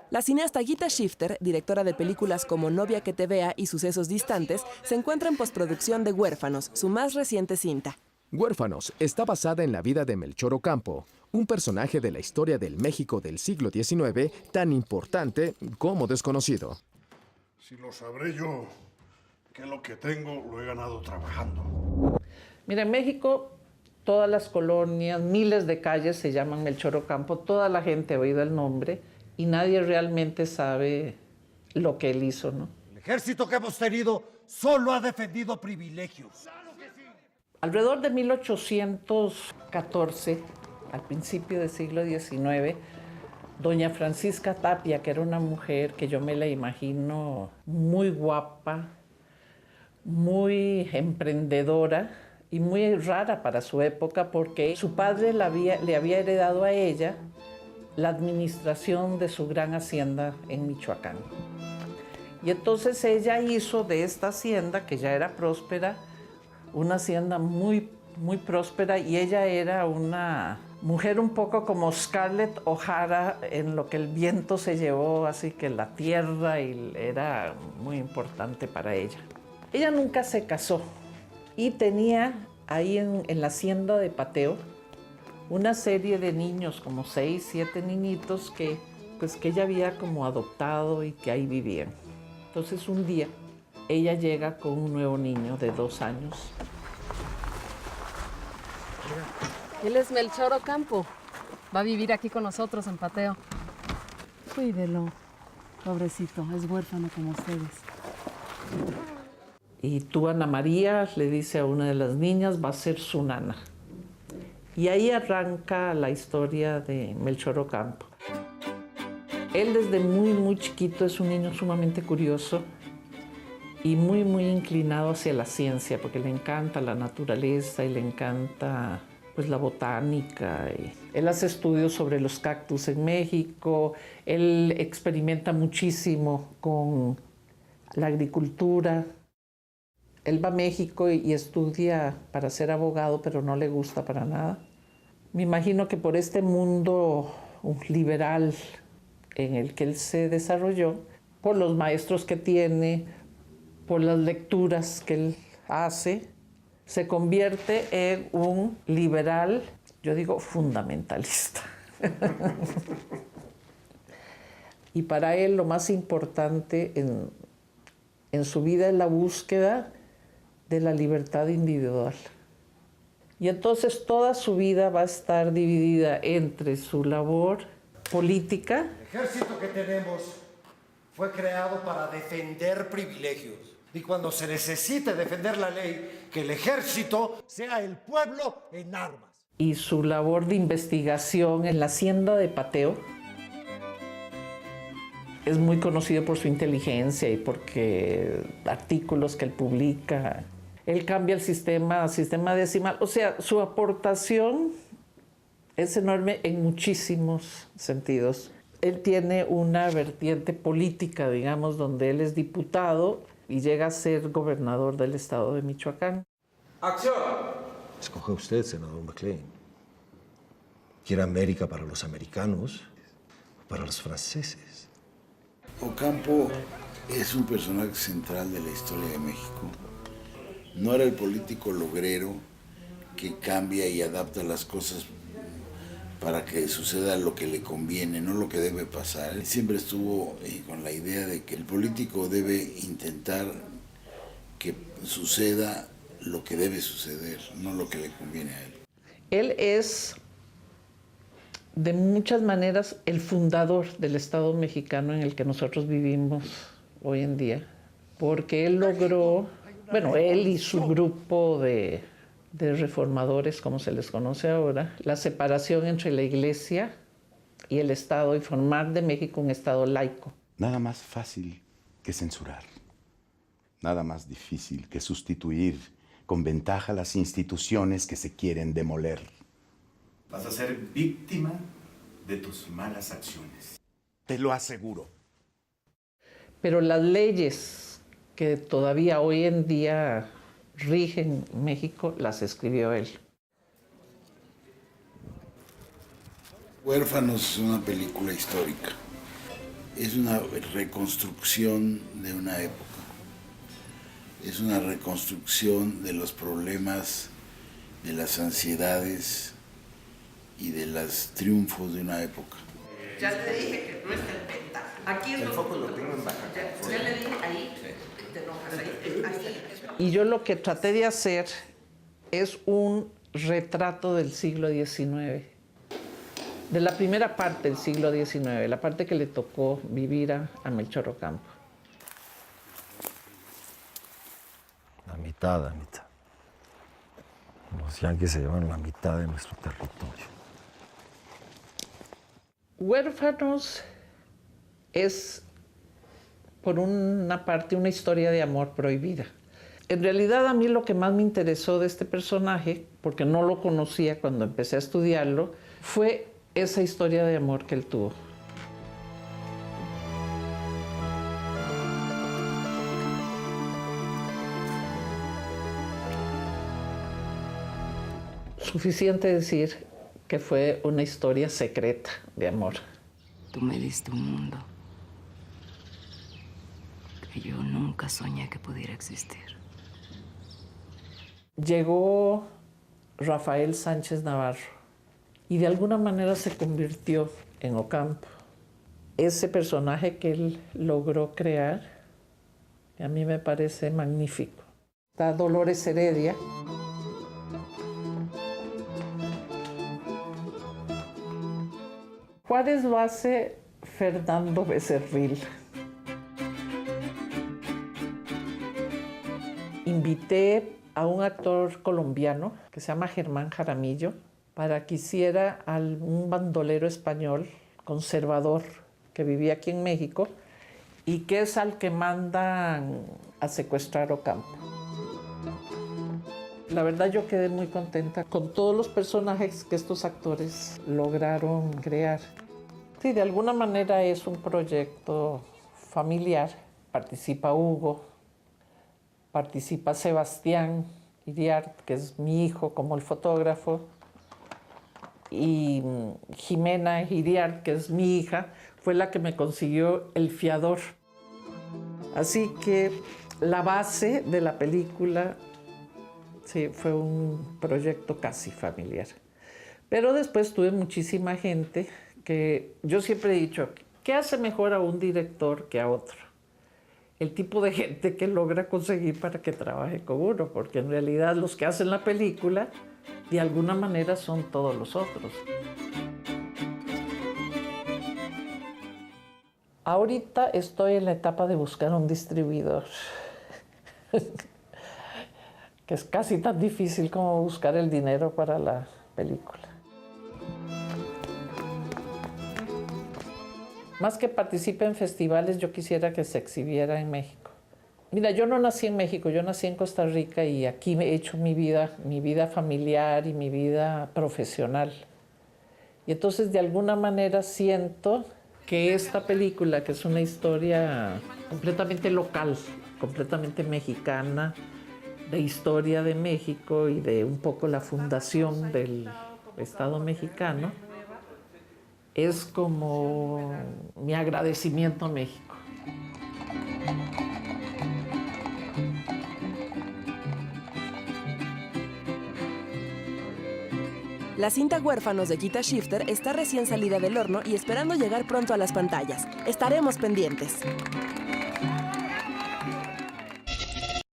La cineasta Gita Shifter, directora de películas como Novia que te vea y Sucesos distantes, se encuentra en postproducción de Huérfanos, su más reciente cinta. Huérfanos está basada en la vida de Melchor Ocampo, un personaje de la historia del México del siglo XIX tan importante como desconocido. Si lo sabré yo, que lo que tengo lo he ganado trabajando. Mira, en México todas las colonias, miles de calles se llaman Melchor Ocampo, toda la gente ha oído el nombre y nadie realmente sabe lo que él hizo, ¿no? El ejército que hemos tenido solo ha defendido privilegios. Alrededor de 1814, al principio del siglo XIX, doña Francisca Tapia, que era una mujer que yo me la imagino muy guapa, muy emprendedora y muy rara para su época, porque su padre le había heredado a ella la administración de su gran hacienda en Michoacán. Y entonces ella hizo de esta hacienda, que ya era próspera, una hacienda muy, muy próspera, y ella era una mujer un poco como Scarlett O'Hara en lo que el viento se llevó, así que la tierra era muy importante para ella. Ella nunca se casó y tenía ahí en la hacienda de Pateo una serie de niños, como 6, 7 niñitos que ella había como adoptado y que ahí vivían. Entonces un día ella llega con un nuevo niño de 2 años. Él es Melchor Ocampo. Va a vivir aquí con nosotros en Pateo. Cuídelo, pobrecito, es huérfano como ustedes. Y tú, Ana María, le dice a una de las niñas, va a ser su nana. Y ahí arranca la historia de Melchor Ocampo. Él desde muy, muy chiquito es un niño sumamente curioso y muy, muy inclinado hacia la ciencia, porque le encanta la naturaleza y le encanta pues, la botánica. Él hace estudios sobre los cactus en México, él experimenta muchísimo con la agricultura. Él va a México y estudia para ser abogado, pero no le gusta para nada. Me imagino que por este mundo liberal en el que él se desarrolló, por los maestros que tiene, por las lecturas que él hace, se convierte en un liberal, yo digo fundamentalista. Y para él lo más importante en su vida es la búsqueda de la libertad individual. Y entonces toda su vida va a estar dividida entre su labor política. El ejército que tenemos fue creado para defender privilegios. Y cuando se necesite defender la ley, que el ejército sea el pueblo en armas. Y su labor de investigación en la hacienda de Pateo. Es muy conocido por su inteligencia y porque artículos que él publica. Él cambia el sistema decimal. O sea, su aportación es enorme en muchísimos sentidos. Él tiene una vertiente política, digamos, donde él es diputado y llega a ser gobernador del estado de Michoacán. ¡Acción! Escoge usted, senador McLean. ¿Quiere América para los americanos o para los franceses? Ocampo es un personaje central de la historia de México. No era el político logrero que cambia y adapta las cosas para que suceda lo que le conviene, no lo que debe pasar. Él siempre estuvo con la idea de que el político debe intentar que suceda lo que debe suceder, no lo que le conviene a él. Él es, de muchas maneras, el fundador del Estado mexicano en el que nosotros vivimos hoy en día, porque él logró, bueno, él y su grupo de reformadores, como se les conoce ahora, la separación entre la Iglesia y el Estado y formar de México un Estado laico. Nada más fácil que censurar, nada más difícil que sustituir con ventaja las instituciones que se quieren demoler. Vas a ser víctima de tus malas acciones. Te lo aseguro. Pero las leyes que todavía hoy en día rigen México, las escribió él. Huérfanos es una película histórica. es una reconstrucción de una época. Es una reconstrucción de los problemas, de las ansiedades y de los triunfos de una época. Ya te dije que no está en venta. Aquí es el foco lo tengo en baja. Ya le dije ahí, te enojas ahí. Y yo lo que traté de hacer es un retrato del siglo XIX, de la primera parte del siglo XIX, la parte que le tocó vivir a Melchor Ocampo. La mitad. Los yanquis se llevan la mitad de nuestro territorio. Huérfanos es, por una parte, una historia de amor prohibida. En realidad, a mí lo que más me interesó de este personaje, porque no lo conocía cuando empecé a estudiarlo, fue esa historia de amor que él tuvo. Suficiente decir que fue una historia secreta de amor. Tú me diste un mundo que yo nunca soñé que pudiera existir. Llegó Rafael Sánchez Navarro y de alguna manera se convirtió en Ocampo. Ese personaje que él logró crear, a mí me parece magnífico. Está Dolores Heredia. Juárez lo hace Fernando Becerril. Invité a un actor colombiano que se llama Germán Jaramillo para que hiciera a un bandolero español conservador que vivía aquí en México y que es al que mandan a secuestrar Ocampo. La verdad yo quedé muy contenta con todos los personajes que estos actores lograron crear. Sí, de alguna manera es un proyecto familiar. Participa Hugo, participa Sebastián Iriart, que es mi hijo como el fotógrafo, y Jimena Iriart, que es mi hija, fue la que me consiguió el fiador. Así que la base de la película sí, fue un proyecto casi familiar. Pero después tuve muchísima gente que yo siempre he dicho, ¿qué hace mejor a un director que a otro? El tipo de gente que logra conseguir para que trabaje con uno, porque en realidad los que hacen la película de alguna manera son todos los otros. Ahorita estoy en la etapa de buscar un distribuidor, que es casi tan difícil como buscar el dinero para la película. Más que participe en festivales, yo quisiera que se exhibiera en México. Mira, yo no nací en México, yo nací en Costa Rica y aquí he hecho mi vida familiar y mi vida profesional. Y entonces, de alguna manera, siento que esta película, que es una historia completamente local, completamente mexicana, de historia de México y de un poco la fundación del Estado mexicano, es como mi agradecimiento a México. La cinta Huérfanos de Gita Shifter está recién salida del horno y esperando llegar pronto a las pantallas. Estaremos pendientes.